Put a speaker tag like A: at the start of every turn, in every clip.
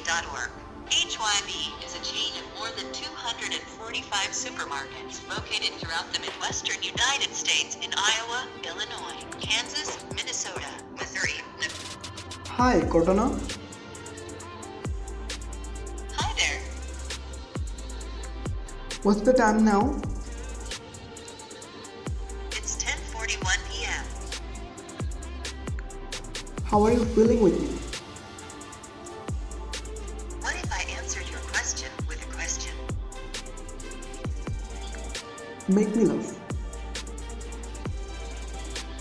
A: HYB.org. HYB is a chain of more than 245 supermarkets located throughout the Midwestern United States in Iowa, Illinois, Kansas, Minnesota, Missouri.
B: Hi, Cortana.
A: Hi there.
B: What's the time now?
A: It's 10:41 p.m.
B: How are you feeling with me?
A: What if I answered your question with a question?
B: Make me laugh.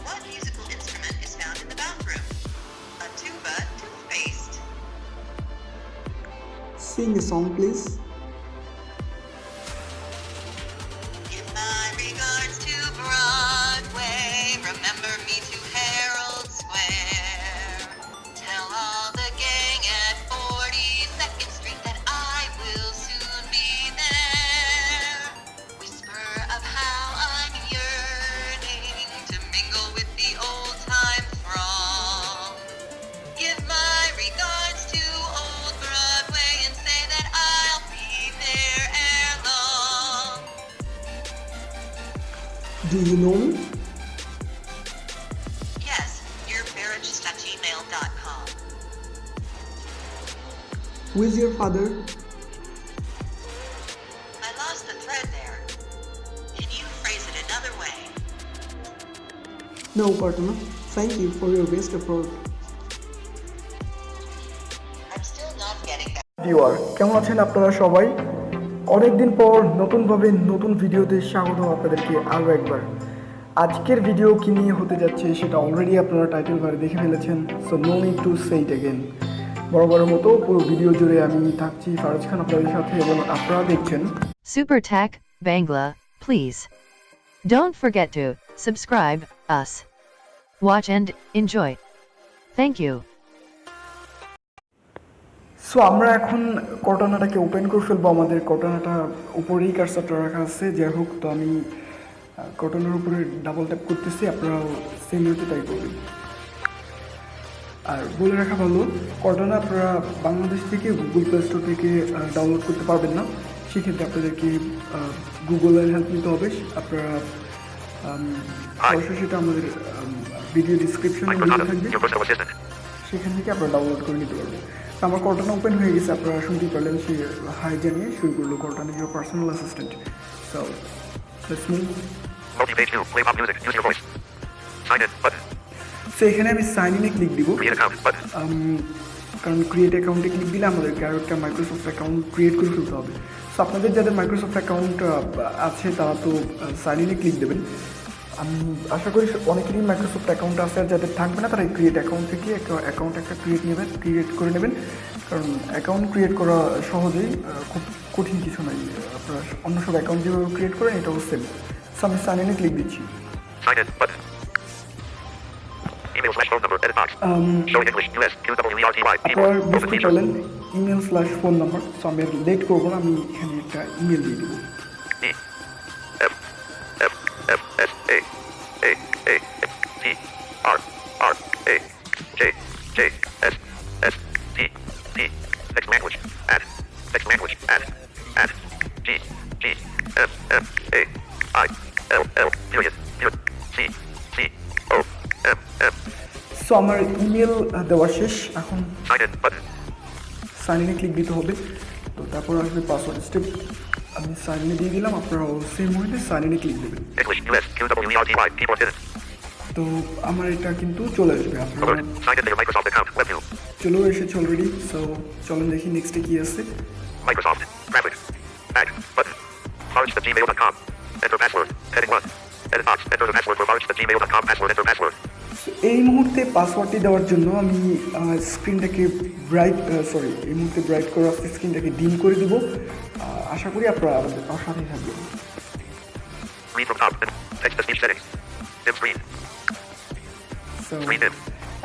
A: What musical instrument is found in the bathroom? A tuba, toothpaste.
B: Sing a song, please.
A: Give my regards to Broadway. Remember me to Herald Square. Tell all the gang at 42nd Street that I will soon be there. Whisper of how I'm yearning to mingle with the old-time throng. Give my regards to old Broadway and say that I'll be there ere long.
B: Do you know me?
A: Yes, yourmarriage@gmail.com.
B: Who is your father?
A: I lost the thread there. Can you phrase it another way?
B: No, Cortana. Thank you for your best effort.
A: I'm still not getting that.
B: Viewer কেমন আছেন আপনারা সবাই? অনেকদিন পর নতুনভাবে নতুন ভিডিওতে স্বাগত আপনাদেরকে আরও একবার। আজকের ভিডিও কি নিয়ে হতে যাচ্ছে সেটা অলরেডি আপনারা টাইটেল বারে দেখে ফেলেছেন, so no need to say it again. বরাবরের মতো পুরো ভিডিও জুড়ে আমি থাকছি ফারাজ খান আপনাদের সাথে এবং আপনারা দেখছেন
C: Super Tech, Bangla, please. Don't forget to subscribe us. Watch and enjoy. Thank you.
B: So আমরা এখন কর্টানাটাকে ওপেন করে ফেলবো। আমাদের কর্টানাটা উপরেই কার্সারটা রাখা আছে, যাই হোক। তো আমি কর্টানার উপরে ডাবল ট্যাপ করতেছি, আপনারাও সেম ওয়েতে তাই করবেন। আর বলে রাখা ভালো, কর্টানা আপনারা বাংলাদেশ থেকে গুগল প্লে স্টোর থেকে ডাউনলোড করতে পারবেন না। সেক্ষেত্রে আপনাদেরকে গুগলের হেল্প নিতে হবে। আপনারা সরাসরি সেটা আমাদের ভিডিও ডিসক্রিপশনে লিঙ্ক থাকবে, সেখান থেকে আপনারা ডাউনলোড করে নিতে পারবেন। আমার কর্টানা ওপেন হয়ে গেছে, আপনারা শুনতেই পারলেন। সে হাই জানিয়ে শুরু করলো, কর্টানা your personal assistant. So let's move.
D: Multi-page view, play pop music, use your voice. Sign in button.
B: So এখানে আমি সাইন ইনে ক্লিক দিব,
D: Create account button.
B: কারণ ক্রিয়েট অ্যাকাউন্টে ক্লিক দিলে আমাদেরকে আরও একটা মাইক্রোসফট অ্যাকাউন্ট ক্রিয়েট করে ফেলতে হবে। সো আপনাদের যাদের মাইক্রোসফট অ্যাকাউন্ট আছে তারা তো সাইন ইনে ক্লিক দেবেন। আমি আশা করি অনেকেরই মাইক্রোসফট অ্যাকাউন্ট আছে, আর যাদের থাকবে না তারা এই ক্রিয়েট অ্যাকাউন্ট থেকে অ্যাকাউন্ট একটা ক্রিয়েট করে নেবেন। কারণ অ্যাকাউন্ট ক্রিয়েট করা সহজেই, খুব কঠিন কিছু নাই। আপনারা অন্য সব অ্যাকাউন্ট যেভাবে ক্রিয়েট করেন এটাও সেম। সো আমি সাইন ইনে ক্লিক দিচ্ছি।
D: Sign in button. Email/phone number, edit box. Showing English, US, QWERTY,
B: আপনারা
D: keyboard, open
B: বুঝতে
D: feature.
B: পারলেন ইমেল/ফোন নাম্বার। সো আমি আর লেট করবো না, আমি এখানে একটা ইমেল দিয়ে দেবো।
D: E F F F S A A A T R R A J J S S T T. Next language, add. Next language, add. Add. G G F F A I L L period C C O M M.
B: So আমার email দেওয়া শেষ, এখন
D: Sign in button.
B: Sign ইনে click দিতে হবে। তো তারপর আসবে পাসওয়ার্ড স্টেপ। আমি সাইন ইনে দিয়ে দিলাম, আপনারাও সেম ওয়েতে সাইন ইনে ক্লিক দেবেন।
D: English, US, QWERTY, keyboard hidden.
B: তো আমার এটা কিন্তু চলে আসবে, আপনারা
D: Alert. Sign in to your Microsoft account, web view.
B: চলেও এসেছে অলরেডি। সো চলেন দেখি নেক্সটে কী আছে।
D: Microsoft, graphics, add, button. Forage@gmail.com. Enter password, heading 1. Edit box, enter the password for forage@gmail.com, password, enter password.
B: এই মুহূর্তে পাসওয়ার্ডটি দেওয়ার জন্য আমি স্ক্রিনটাকে এই মুহূর্তে ব্রাইট করা স্ক্রিনটাকে ডিম করে দেবো। আশা করি আপনারা আমার সাথেই থাকবেন।
D: Read from top, and text to speech settings. Dim screen.
B: So
D: Screen dim.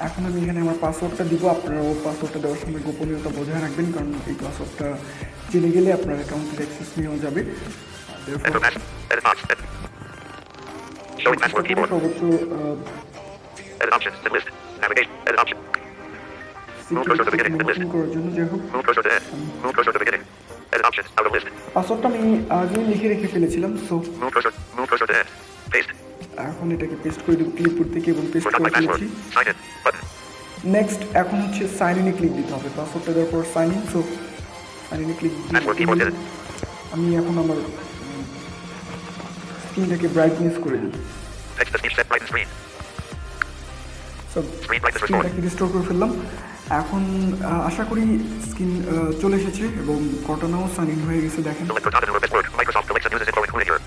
B: এখন আমি এখানে আমার পাসওয়ার্ডটা দিব। আপনারাও পাসওয়ার্ডটা দেওয়ার সময় গোপনীয়তা বজায় রাখবেন, কারণ এই পাসওয়ার্ডটা জেনে গেলে আপনার অ্যাকাউন্টের অ্যাক্সেস নেওয়া যাবে।
D: Enter pass, edit box, edit. Showing password keyboard.
B: সর্বোচ্চ
D: Edit options, to list. Navigation, edit option. Move cursor to beginning.
B: Mention করার জন্য যাই হোক
D: Move cursor to end. Move cursor to beginning. Edit options. Out of list.
B: পাসওয়ার্ডটা আমি আগেই লিখে রেখে ফেলেছিলাম, so
D: Move cursor. Move cursor to end. Paste.
B: এখন এটাকে পেস্ট করে দেবো ক্লিপবোর্ড থেকে এবং পেস্ট
D: Forgot
B: করে
D: my password.
B: ফেলেছি।
D: Sign in. Button.
B: নেক্সট এখন হচ্ছে সাইন ইনে ক্লিক দিতে হবে, পাসওয়ার্ডটা দেওয়ার পর সাইন ইন, সো সাইন ইনে ক্লিক
D: Password keyboard hidden.
B: আমি এখন আমার স্ক্রিনটাকে ব্রাইটনেস করে দিই।
D: Text to speech set brighten screen.
B: So
D: Screen brightness restored.
B: স্ক্রিনটাকে রিস্টোর করে ফেললাম। এখন আশা করি স্ক্রিন চলে এসেছে এবং কর্টানাও সাইন ইন হয়ে গেছে, দেখেন।
D: Select Cortana to best work. Microsoft selects and uses info included here.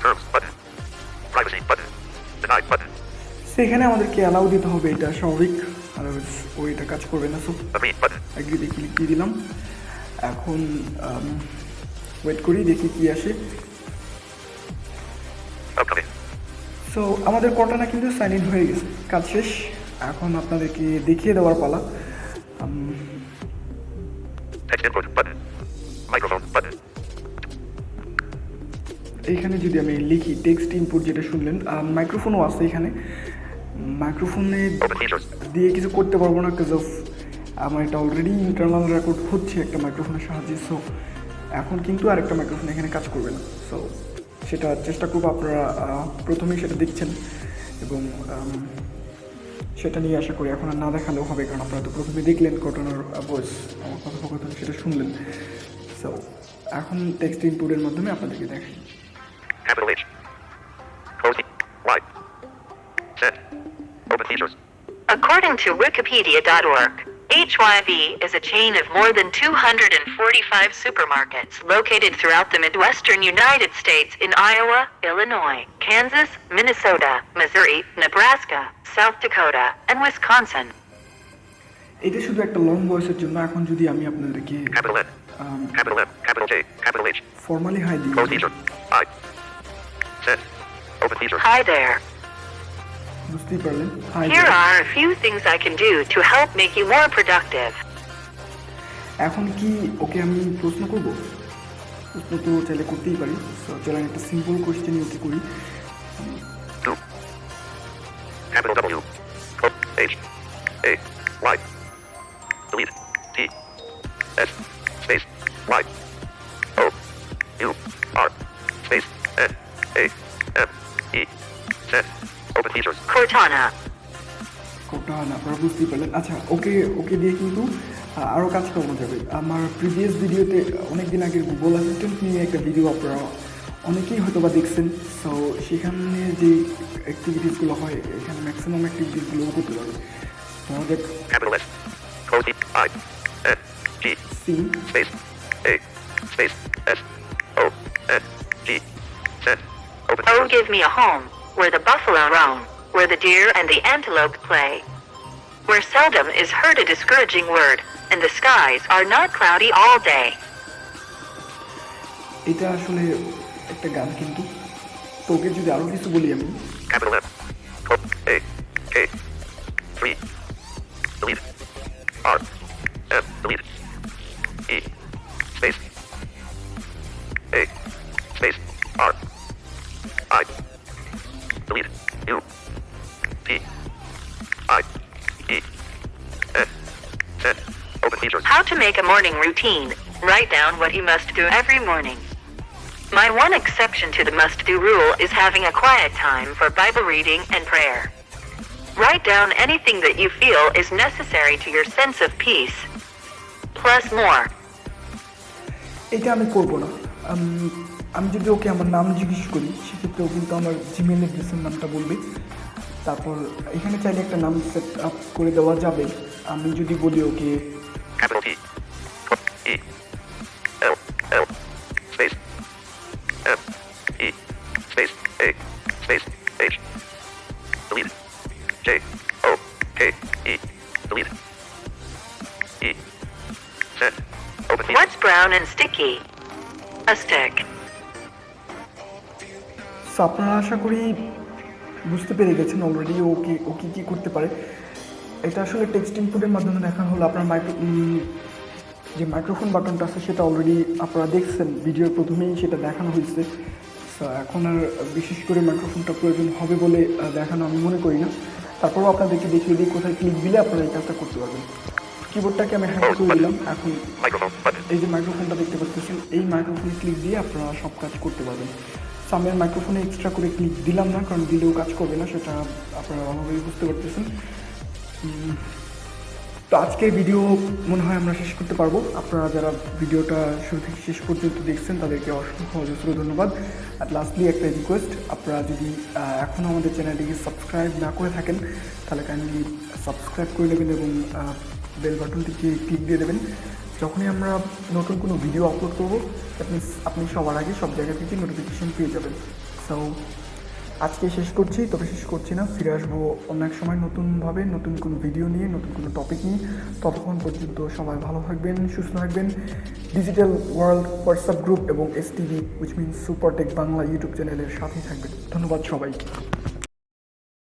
D: Terms. Button. Privacy. Button. Denied. Button.
B: সেখানে আমাদেরকে অ্যালাউ দিতে হবে, এটা স্বাভাবিক, আর ওইটা কাজ করবে না। So
D: Agree. Button.
B: এগ্রিতে ক্লিক দিয়ে দিলাম। এখন ওয়েট করি, দেখি কি আসে।
D: Upcoming.
B: সো আমাদের কর্টানা কিন্তু সাইন ইন হয়ে গেছে, কাজ শেষ। এখন আপনাদেরকে দেখিয়ে দেওয়ার পালা।
D: Text input. Button. Microphone. Button.
B: এইখানে যদি আমি লিখি টেক্সট ইনপুট, যেটা শুনলেন, মাইক্রোফোনও আছে এখানে। মাইক্রোফোনে
D: Open features.
B: দিয়ে কিছু করতে পারবো না, বিকজ অফ আমার এটা অলরেডি ইন্টারনাল রেকর্ড হচ্ছে একটা মাইক্রোফোনের সাহায্যে। সো এখন কিন্তু আরেকটা মাইক্রোফোন এখানে কাজ করবে না। সো সেটা চেষ্টা করবো, আপনারা প্রথমেই সেটা দেখছেন এবং সেটা নিয়ে আশা করি এখন আর না দেখালেও হবে, কারণ আপনারা তো প্রথমে দেখলেন কর্টানার ভয়েস, আমার কথোপকথন সেটা শুনলেন। সো এখন টেক্সট ইনপুটের মাধ্যমে আপনাদেরকে দেখাই।
D: Capital H. Close. Y. Set. Open features.
A: According to Wikipedia.org, HYV is a chain of more than 245 supermarkets located throughout the Midwestern United States in Iowa, Illinois, Kansas, Minnesota, Missouri, Nebraska, South Dakota, and Wisconsin.
B: এটা শুধু একটা long ভয়েসের জন্য। এখন যদি আমি আপনাদেরকে
D: Capital N. Capital M. Capital J. Capital H.
B: Formally hi দিই।
D: Close feature. I. Set. Open feature.
A: Hi there.
B: বুঝতেই পারলেন, high.
A: Here are a few things I can do to help make you more productive.
B: এখন কি ওকে আমি প্রশ্ন করব? প্রশ্ন তো চাইলে করতেই পারি। সো চলেন একটা সিম্পল কোশ্চেনই ওকে করি।
D: 2. Capital W. O. H. A. Y. Delete. T. S. Space. Y. O. U. R. Space. N. A. M. E. Set. Open features.
A: Cortana.
B: কর্টানা, আপনারা বুঝতেই পারলেন। আচ্ছা, ওকে দিয়ে কিন্তু আরও কাজ করানো যাবে। আমার প্রিভিয়াস ভিডিওতে অনেকদিন আগের গুগল অ্যাসিস্ট্যান্ট নিয়ে একটা ভিডিও আপনারা অনেকেই হয়তো বা দেখছেন। সো সেখানে যে অ্যাক্টিভিটিসগুলো হয়, এখানে ম্যাক্সিমাম অ্যাক্টিভিটিসগুলোও করতে পারবে। ধরা যাক
D: Capital S. Close I. N. G.
B: C
D: Space. A. Space. S. O. N. G. Set. Open
A: Oh,
D: features.
A: give me a home where the buffalo roam, where the deer and the antelope play, where seldom is heard a discouraging word, and the skies are not cloudy all day.
B: এটা আসলে একটা গান কিন্তু। তো ওকে যদি আরও কিছু বলি আমি,
D: Capital M. A. K. 3. Delete. R. M. Delete. E. Space. A. Space. R. I. Delete. U. T. I. E. N. Set. Open features.
A: How to make a morning routine. Write down what you must do every morning. My one exception to the must-do rule is having a quiet time for Bible reading and prayer. Write down anything that you feel is necessary to your sense of peace. Plus more.
B: এটা আমি করবো না। আমি যদি ওকে আমার নাম জিজ্ঞেস করি, সেক্ষেত্রে ও কিন্তু আমার জিমেল অ্যাড্রেসের নামটা বলবে। তারপর এখানে চাইলে একটা নাম সেট আপ করে দেওয়া যাবে। আমি যদি বলি ওকে
D: Capital T. E. L. L. Space. M. E. Space. A. Space. H. Delete. J. O. K. E. Delete. E. Set. Open features.
A: What's brown and sticky? A stick.
B: So আপনারা আশা করি বুঝতে পেরে গেছেন অলরেডি ওকে কী করতে পারে। এটা আসলে টেক্সট ইনপুটের মাধ্যমে দেখানো হলো। আপনার যে মাইক্রোফোন বাটনটা আছে সেটা অলরেডি আপনারা দেখছেন, ভিডিওর প্রথমেই সেটা দেখানো হয়েছে। সো এখন আর বিশেষ করে মাইক্রোফোনটা প্রয়োজন হবে বলে দেখানো আমি মনে করি না। তারপরেও আপনাদেরকে দেখিয়ে দিই কোথায় ক্লিক দিলে আপনারা এই কাজটা করতে পারবেন। কিবোর্ডটাকে আমি হাইড করে দিলাম। এখন
D: Microphone button.
B: এই যে মাইক্রোফোনটা দেখতে পাচ্ছেন, এই মাইক্রোফোনে ক্লিক দিয়ে আপনারা সব কাজ করতে পারবেন। সো আমি মাইক্রোফোনে এক্সট্রা করে ক্লিক দিলাম না, কারণ দিলেও কাজ করবে না, সেটা আপনারা ভালোভাবেই বুঝতে পারতেছেন। তো আজকের ভিডিও মনে হয় আমরা শেষ করতে পারবো। আপনারা যারা ভিডিওটা শুরু থেকে শেষ পর্যন্ত দেখছেন তাদেরকে অসংখ্য অজস্র ধন্যবাদ। আর লাস্টলি একটা রিকোয়েস্ট, আপনারা যদি এখনও আমাদের চ্যানেলটিকে সাবস্ক্রাইব না করে থাকেন তাহলে কাইন্ডলি সাবস্ক্রাইব করে নেবেন এবং বেল বাটনটিকে ক্লিক দিয়ে দেবেন। যখনই আমরা নতুন কোনো ভিডিও আপলোড করবো আপনি সবার আগে সব জায়গা থেকে নোটিফিকেশন পেয়ে যাবেন। সো আজকে শেষ করছি, তবে শেষ করছি না, ফিরে আসবো অন্য এক সময় নতুনভাবে, নতুন কোনো ভিডিও নিয়ে, নতুন কোনো টপিক নিয়ে। ততক্ষণ পর্যন্ত সবাই ভালো থাকবেন, সুস্থ থাকবেন। ডিজিটাল ওয়ার্ল্ড হোয়াটসঅ্যাপ গ্রুপ এবং STV which means super tech Bangla YouTube চ্যানেলের সাথেই থাকবেন। ধন্যবাদ সবাই।